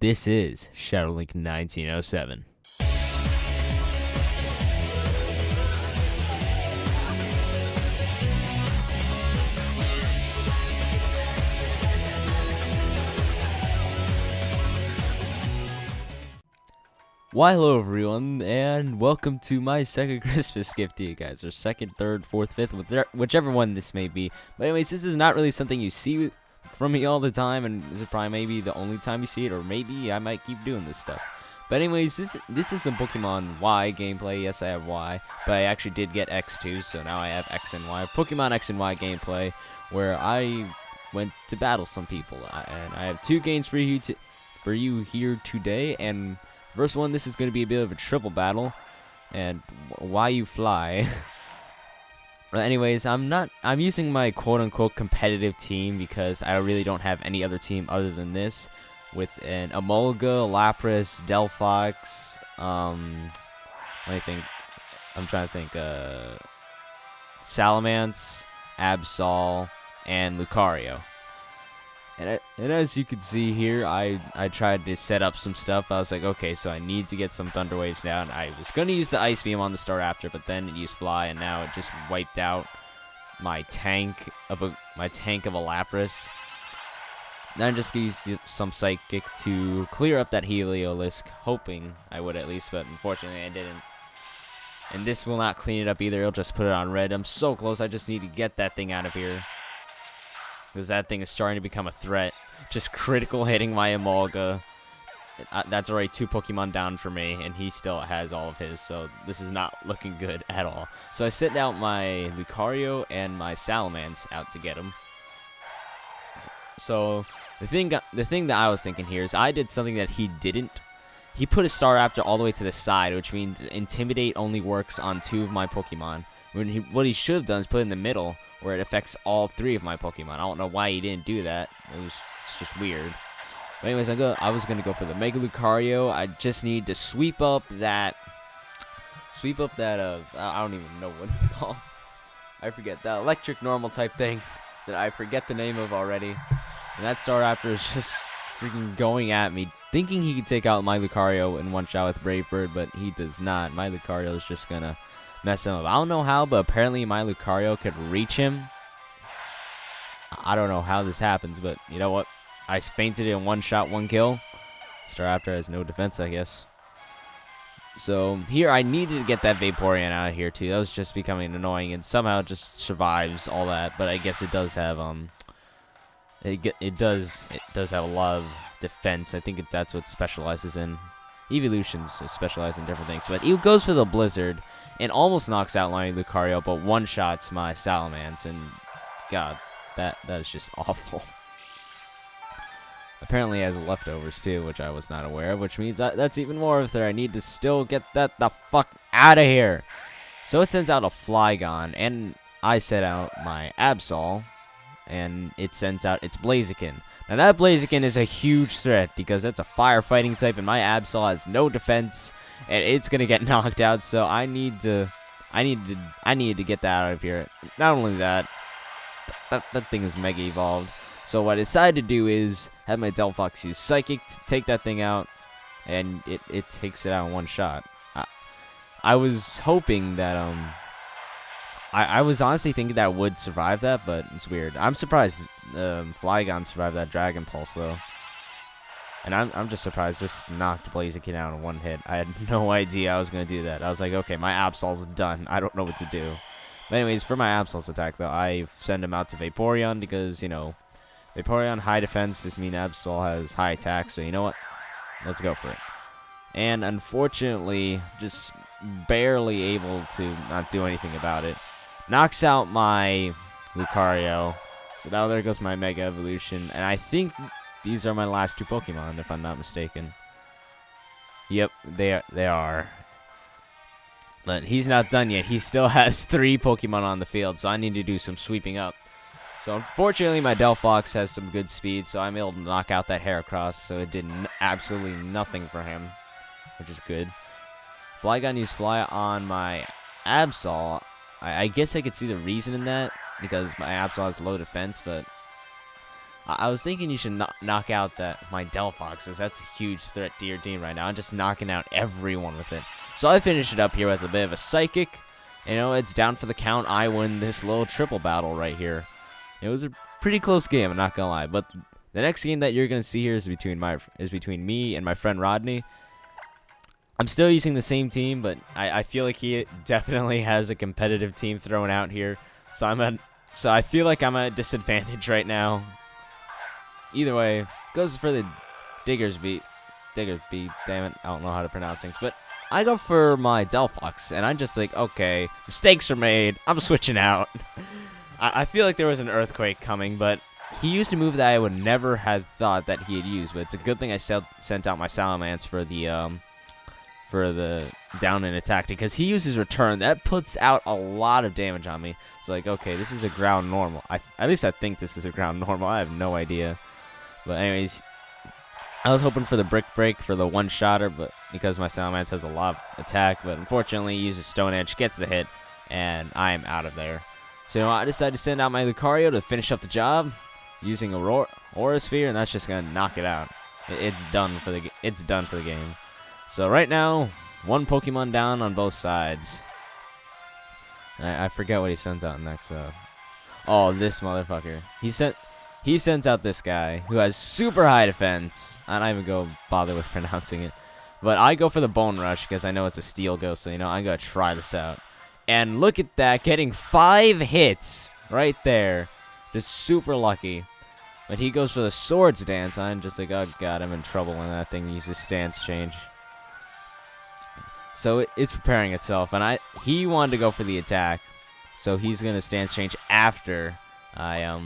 This is Shadowlink 1907. Why, hello everyone, and welcome to my second Christmas gift to you guys, or second, third, fourth, fifth, whichever one this may be. But anyways, this is not really something you see from me all the time, and this is probably maybe the only time you see it, or maybe I might keep doing this stuff. But anyways, this is some Pokemon Y gameplay. Yes, I have Y, but I actually did get X too, so now I have X and Y. Pokemon X and Y gameplay, where I went to battle some people, and I have two games for you here today, and first one, this is going to be a bit of a triple battle, and why you fly. But anyways, I'm using my quote-unquote competitive team because I really don't have any other team other than this, with an Emolga, Lapras, Delphox, Salamence, Absol, and Lucario. And as you can see here, I tried to set up some stuff. I was like, okay, so I need to get some Thunder Waves down. I was going to use the Ice Beam on the start after, but then it used Fly, and now it just wiped out my tank of a Lapras. Then I just used some Psychic to clear up that Heliolisk, hoping I would at least, but unfortunately I didn't. And this will not clean it up either. It'll just put it on red. I'm so close. I just need to get that thing out of here, because that thing is starting to become a threat. Just critical hitting my Emolga. That's already 2 Pokemon down for me, and he still has all of his, so this is not looking good at all. So I sent out my Lucario and my Salamence out to get him. So the thing that I was thinking here is I did something that he didn't. He put a Staraptor all the way to the side, which means Intimidate only works on 2 of my Pokemon. What he should have done is put it in the middle, where it affects all 3 of my Pokemon. I don't know why he didn't do that. It's just weird. But anyways, I was gonna go for the Mega Lucario. I just need to sweep up that I don't even know what it's called. I forget that electric normal type thing that I forget the name of already. And that Staraptor is just freaking going at me, thinking he could take out my Lucario in one shot with Brave Bird, but he does not. My Lucario is just gonna mess him up. I don't know how, but apparently my Lucario could reach him. I don't know how this happens, but you know what? I fainted in one shot, 1 kill. Staraptor has no defense, I guess. So here I needed to get that Vaporeon out of here too. That was just becoming annoying, and somehow it just survives all that. But I guess it does have it does have a lot of defense. I think that's what it specializes in. Evolutions specialize in different things, but it goes for the Blizzard and almost knocks out my Lucario, but one-shots my Salamence, and God, that is just awful. Apparently it has leftovers too, which I was not aware of, which means that's even more of there. I need to still get that the fuck out of here. So it sends out a Flygon, and I set out my Absol, and it sends out its Blaziken. Now that Blaziken is a huge threat because that's a firefighting type, and my Absol has no defense, and it's gonna get knocked out. So I need to get that out of here. Not only that, that thing is mega evolved. So what I decided to do is have my Delphox use Psychic to take that thing out, and it takes it out in one shot. I was hoping that I was honestly thinking that it would survive that, but it's weird. I'm surprised Flygon survived that Dragon Pulse though, and I'm just surprised this knocked Blaziken out in one hit. I had no idea I was gonna do that. I was like, okay, my Absol's done. I don't know what to do. But anyways, for my Absol's attack though, I send him out to Vaporeon because, you know, Vaporeon high defense. This means Absol has high attack. So you know what? Let's go for it. And unfortunately, just barely able to not do anything about it. Knocks out my Lucario. So now there goes my Mega Evolution. And I think these are my last 2 Pokemon, if I'm not mistaken. Yep, they are. But he's not done yet. He still has 3 Pokemon on the field, so I need to do some sweeping up. So unfortunately, my Delphox has some good speed, so I'm able to knock out that Heracross, so it did absolutely nothing for him, which is good. Flygon used Fly on my Absol. I guess I could see the reason in that, because my Absol has low defense, but I was thinking you should knock out my Delphoxes. That's a huge threat to your team right now. I'm just knocking out everyone with it. So I finish it up here with a bit of a Psychic. You know, it's down for the count. I win this little triple battle right here. It was a pretty close game, I'm not gonna lie. But the next game that you're gonna see here is between me and my friend Rodney. I'm still using the same team, but I feel like he definitely has a competitive team thrown out here. So I feel like I'm at a disadvantage right now. Either way, goes for the Diggersby, damn it, I don't know how to pronounce things, but I go for my Delphox, and I'm just like, okay, mistakes are made, I'm switching out. I feel like there was an Earthquake coming, but he used a move that I would never have thought that he had used, but it's a good thing I sent out my Salamence for the down and attack, because he uses Return. That puts out a lot of damage on me. It's like, okay, this is a ground normal. At least I think this is a ground normal. I have no idea. But anyways, I was hoping for the Brick Break for the one-shotter, but because my Salamence has a lot of attack, but unfortunately he uses Stone Edge, gets the hit, and I am out of there. So you know, I decided to send out my Lucario to finish up the job using Aura Sphere, and that's just gonna knock it out. It's done for the game. So right now, one Pokemon down on both sides. I forget what he sends out next. Oh, this motherfucker. He sends out this guy who has super high defense. I don't even go bother with pronouncing it. But I go for the Bone Rush because I know it's a Steel Ghost, so you know, I'm going to try this out. And look at that, getting 5 hits right there. Just super lucky. But he goes for the Swords Dance. I'm just like, oh god, I'm in trouble when that thing uses Stance Change. So it's preparing itself, and he wanted to go for the attack. So he's going to Stance Change after I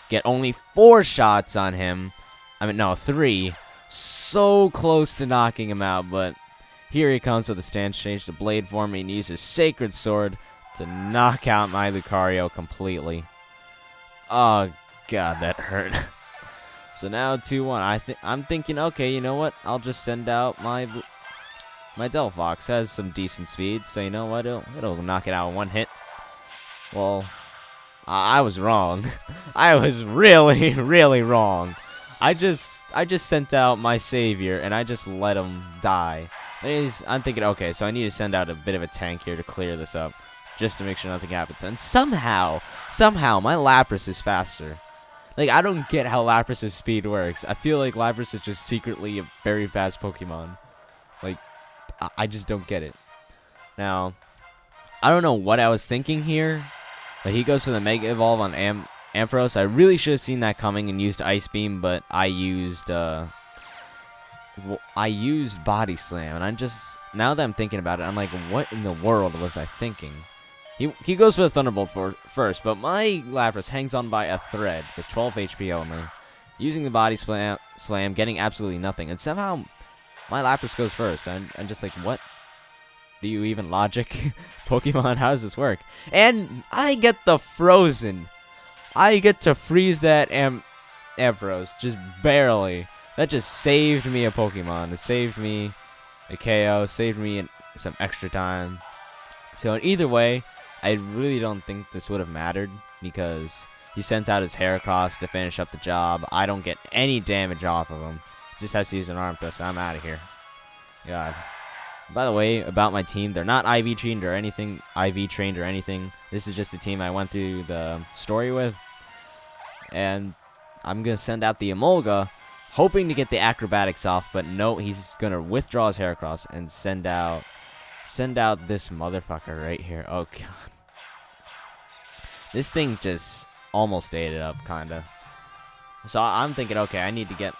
get only 4 shots on him. I mean, no, 3. So close to knocking him out, but here he comes with the Stance Change to Blade Form, and he uses Sacred Sword to knock out my Lucario completely. Oh god, that hurt. So now 2-1. I'm thinking, okay, you know what? I'll just send out my Delphox. Has some decent speed, so you know what? It'll knock it out in one hit. Well, I was wrong. I was really, really wrong. I just sent out my savior, and I just let him die. Anyways, I'm thinking, okay, so I need to send out a bit of a tank here to clear this up, just to make sure nothing happens. And somehow, my Lapras is faster. Like, I don't get how Lapras's speed works. I feel like Lapras is just secretly a very fast Pokemon. Like, I just don't get it. Now, I don't know what I was thinking here, but he goes for the Mega Evolve on Ampharos. I really should have seen that coming and used Ice Beam, but I used Body Slam, and now that I'm thinking about it, I'm like, what in the world was I thinking? He goes for the Thunderbolt first, but my Lapras hangs on by a thread with 12 HP only, using the Body Slam, getting absolutely nothing, and somehow my Lapras goes first. I'm just like, what? Do you even logic? Pokemon, how does this work? And I get the Frozen. I get to freeze that Ampharos, just barely. That just saved me a Pokemon. It saved me a KO, saved me some extra time. So in either way, I really don't think this would have mattered, because he sends out his Heracross to finish up the job. I don't get any damage off of him. Just has to use an Arm Thrust. I'm out of here. God. By the way, about my team, they're not IV trained or anything. This is just the team I went through the story with. And I'm going to send out the Emolga, hoping to get the acrobatics off, but no, he's going to withdraw his Heracross and send out this motherfucker right here. Oh god. This thing just almost ate it up, kinda. So I'm thinking, okay, I need to get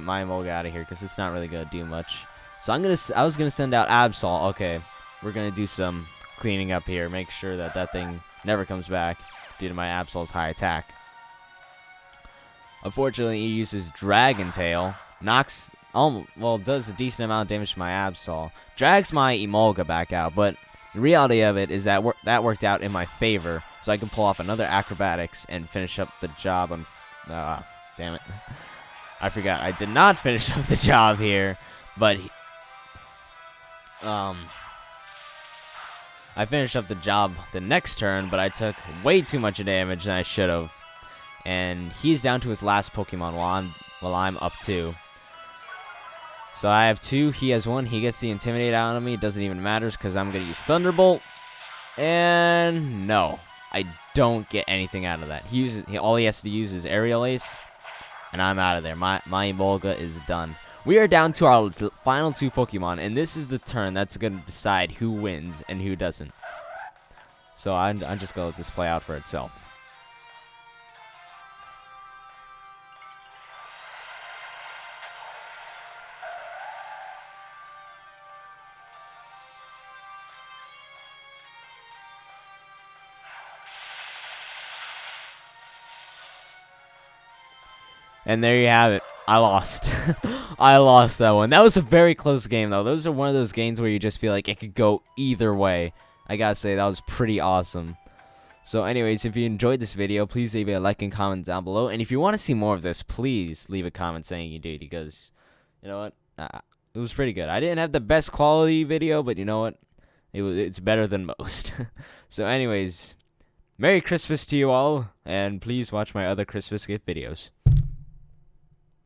my Emolga out of here, because it's not really gonna do much. So I was gonna send out Absol. Okay, we're gonna do some cleaning up here, make sure that thing never comes back due to my Absol's high attack. Unfortunately, he uses Dragon Tail, does a decent amount of damage to my Absol, drags my Emolga back out, but the reality of it is that that worked out in my favor, so I can pull off another acrobatics and finish up the job on. Damn it. I forgot. I did not finish up the job here, but I finished up the job the next turn, but I took way too much damage than I should have. and he's down to his last Pokemon while I'm up 2. So I have 2, he has 1. He gets the Intimidate out of me. It doesn't even matter because I'm going to use Thunderbolt. And no, I don't get anything out of that. All he has to use is Aerial Ace, and I'm out of there. My Emolga is done. We are down to our final 2 Pokemon, and this is the turn that's going to decide who wins and who doesn't. So I'm just going to let this play out for itself. And there you have it. I lost. I lost that one. That was a very close game, though. Those are one of those games where you just feel like it could go either way. I gotta say, that was pretty awesome. So anyways, if you enjoyed this video, please leave a like and comment down below. And if you want to see more of this, please leave a comment saying you did. Because, you know what? It was pretty good. I didn't have the best quality video, but you know what? It's better than most. So anyways, Merry Christmas to you all. And please watch my other Christmas gift videos.